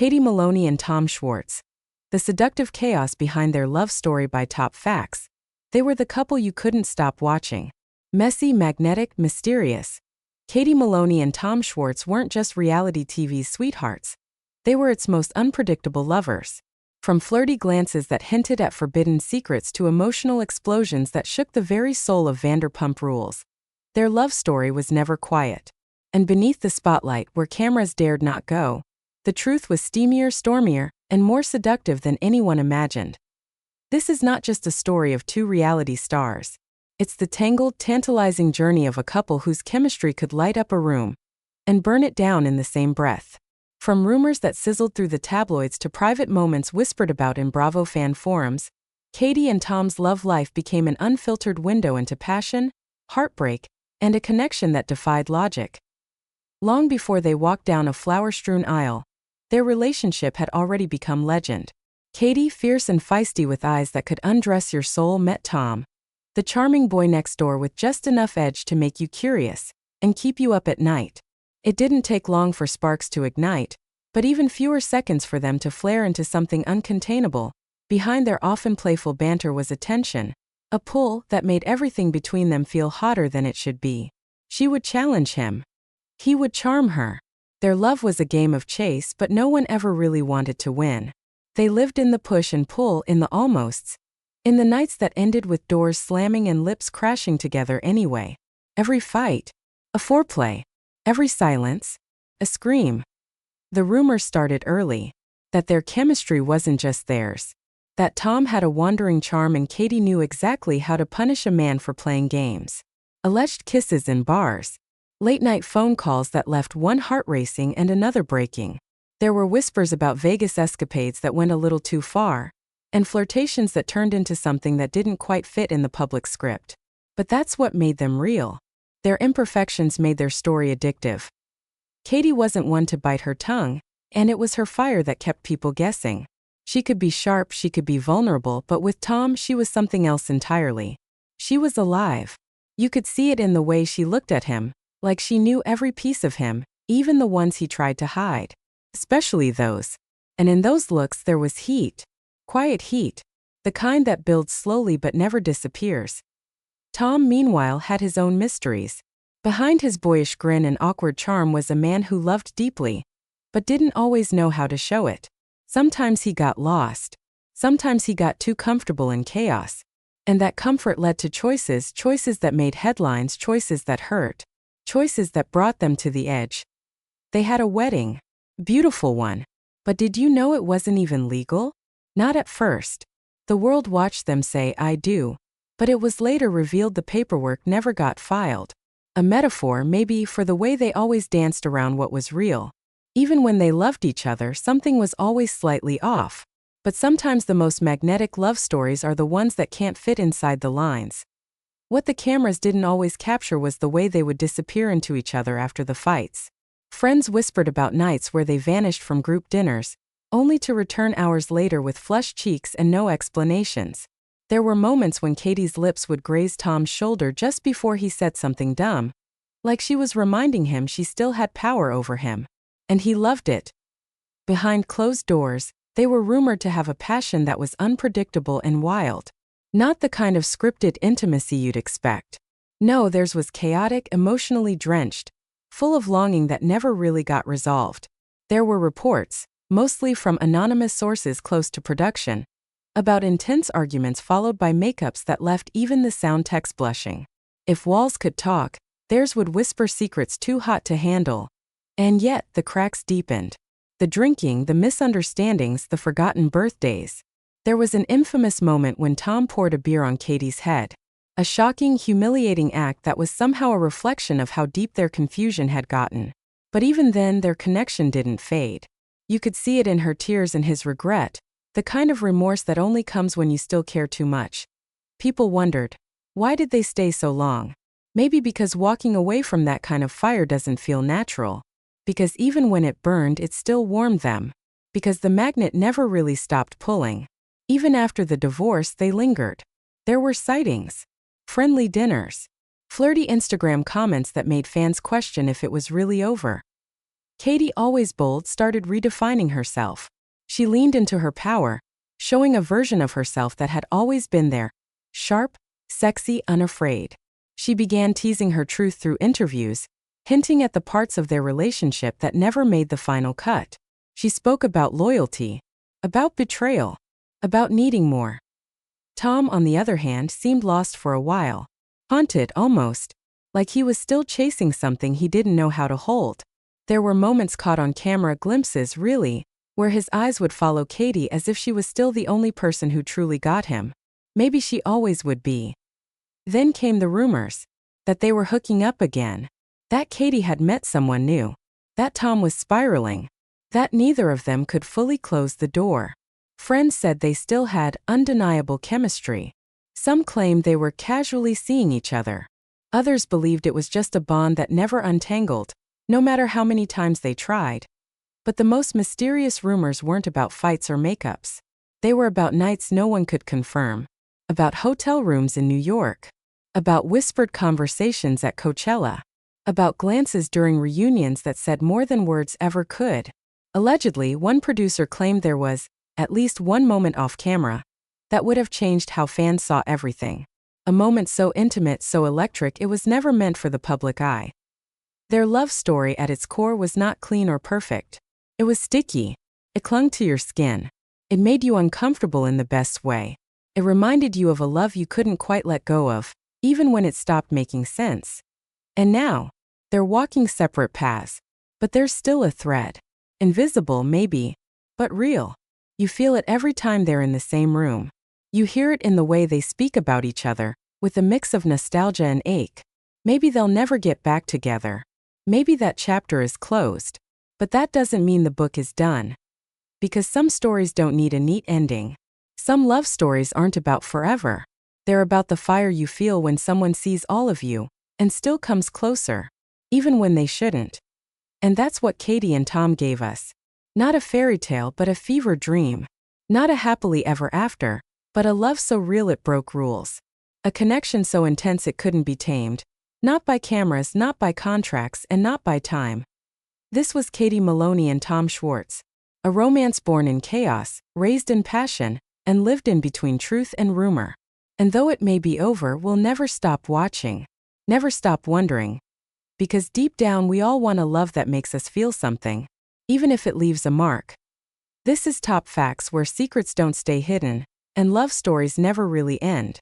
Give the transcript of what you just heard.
Katie Maloney and Tom Schwartz. The seductive chaos behind their love story by Top Facts. They were the couple you couldn't stop watching. Messy, magnetic, mysterious. Katie Maloney and Tom Schwartz weren't just reality TV's sweethearts. They were its most unpredictable lovers. From flirty glances that hinted at forbidden secrets to emotional explosions that shook the very soul of Vanderpump Rules. Their love story was never quiet. And beneath the spotlight, where cameras dared not go, the truth was steamier, stormier, and more seductive than anyone imagined. This is not just a story of two reality stars. It's the tangled, tantalizing journey of a couple whose chemistry could light up a room and burn it down in the same breath. From rumors that sizzled through the tabloids to private moments whispered about in Bravo fan forums, Katie and Tom's love life became an unfiltered window into passion, heartbreak, and a connection that defied logic. Long before they walked down a flower-strewn aisle, their relationship had already become legend. Katie, fierce and feisty with eyes that could undress your soul, met Tom, the charming boy next door with just enough edge to make you curious and keep you up at night. It didn't take long for sparks to ignite, but even fewer seconds for them to flare into something uncontainable. Behind their often playful banter was a tension, a pull that made everything between them feel hotter than it should be. She would challenge him. He would charm her. Their love was a game of chase, but no one ever really wanted to win. They lived in the push and pull, in the almosts, in the nights that ended with doors slamming and lips crashing together anyway. Every fight, a foreplay. Every silence, a scream. The rumors started early, that their chemistry wasn't just theirs, that Tom had a wandering charm and Katie knew exactly how to punish a man for playing games. Alleged kisses in bars, late-night phone calls that left one heart racing and another breaking. There were whispers about Vegas escapades that went a little too far, and flirtations that turned into something that didn't quite fit in the public script. But that's what made them real. Their imperfections made their story addictive. Katie wasn't one to bite her tongue, and it was her fire that kept people guessing. She could be sharp, she could be vulnerable, but with Tom, she was something else entirely. She was alive. You could see it in the way she looked at him, like she knew every piece of him, even the ones he tried to hide. Especially those. And in those looks there was heat. Quiet heat. The kind that builds slowly but never disappears. Tom, meanwhile, had his own mysteries. Behind his boyish grin and awkward charm was a man who loved deeply, but didn't always know how to show it. Sometimes he got lost. Sometimes he got too comfortable in chaos. And that comfort led to choices that made headlines, choices that hurt, choices that brought them to the edge. They had a wedding. Beautiful one. But did you know it wasn't even legal? Not at first. The world watched them say, "I do." But it was later revealed the paperwork never got filed. A metaphor, maybe, for the way they always danced around what was real. Even when they loved each other, something was always slightly off. But sometimes the most magnetic love stories are the ones that can't fit inside the lines. What the cameras didn't always capture was the way they would disappear into each other after the fights. Friends whispered about nights where they vanished from group dinners, only to return hours later with flushed cheeks and no explanations. There were moments when Katie's lips would graze Tom's shoulder just before he said something dumb, like she was reminding him she still had power over him. And he loved it. Behind closed doors, they were rumored to have a passion that was unpredictable and wild. Not the kind of scripted intimacy you'd expect. No, theirs was chaotic, emotionally drenched, full of longing that never really got resolved. There were reports, mostly from anonymous sources close to production, about intense arguments followed by makeups that left even the sound techs blushing. If walls could talk, theirs would whisper secrets too hot to handle. And yet, the cracks deepened. The drinking, the misunderstandings, the forgotten birthdays. There was an infamous moment when Tom poured a beer on Katie's head. A shocking, humiliating act that was somehow a reflection of how deep their confusion had gotten. But even then, their connection didn't fade. You could see it in her tears and his regret, the kind of remorse that only comes when you still care too much. People wondered, why did they stay so long? Maybe because walking away from that kind of fire doesn't feel natural. Because even when it burned, it still warmed them. Because the magnet never really stopped pulling. Even after the divorce, they lingered. There were sightings, friendly dinners, flirty Instagram comments that made fans question if it was really over. Katie, always bold, started redefining herself. She leaned into her power, showing a version of herself that had always been there, sharp, sexy, unafraid. She began teasing her truth through interviews, hinting at the parts of their relationship that never made the final cut. She spoke about loyalty, about betrayal, about needing more. Tom, on the other hand, seemed lost for a while, haunted almost, like he was still chasing something he didn't know how to hold. There were moments caught on camera, glimpses really, where his eyes would follow Katie as if she was still the only person who truly got him. Maybe she always would be. Then came the rumors that they were hooking up again, that Katie had met someone new, that Tom was spiraling, that neither of them could fully close the door. Friends said they still had undeniable chemistry. Some claimed they were casually seeing each other. Others believed it was just a bond that never untangled, no matter how many times they tried. But the most mysterious rumors weren't about fights or makeups. They were about nights no one could confirm, about hotel rooms in New York, about whispered conversations at Coachella, about glances during reunions that said more than words ever could. Allegedly, one producer claimed there was at least one moment off camera that would have changed how fans saw everything. A moment so intimate, so electric, it was never meant for the public eye. Their love story at its core was not clean or perfect. It was sticky. It clung to your skin. It made you uncomfortable in the best way. It reminded you of a love you couldn't quite let go of, even when it stopped making sense. And now, they're walking separate paths, but there's still a thread. Invisible, maybe, but real. You feel it every time they're in the same room. You hear it in the way they speak about each other, with a mix of nostalgia and ache. Maybe they'll never get back together. Maybe that chapter is closed. But that doesn't mean the book is done. Because some stories don't need a neat ending. Some love stories aren't about forever. They're about the fire you feel when someone sees all of you, and still comes closer, even when they shouldn't. And that's what Katie and Tom gave us. Not a fairy tale, but a fever dream. Not a happily ever after, but a love so real it broke rules. A connection so intense it couldn't be tamed. Not by cameras, not by contracts, and not by time. This was Katie Maloney and Tom Schwartz. A romance born in chaos, raised in passion, and lived in between truth and rumor. And though it may be over, we'll never stop watching. Never stop wondering. Because deep down we all want a love that makes us feel something, even if it leaves a mark. This is Top Facts, where secrets don't stay hidden, and love stories never really end.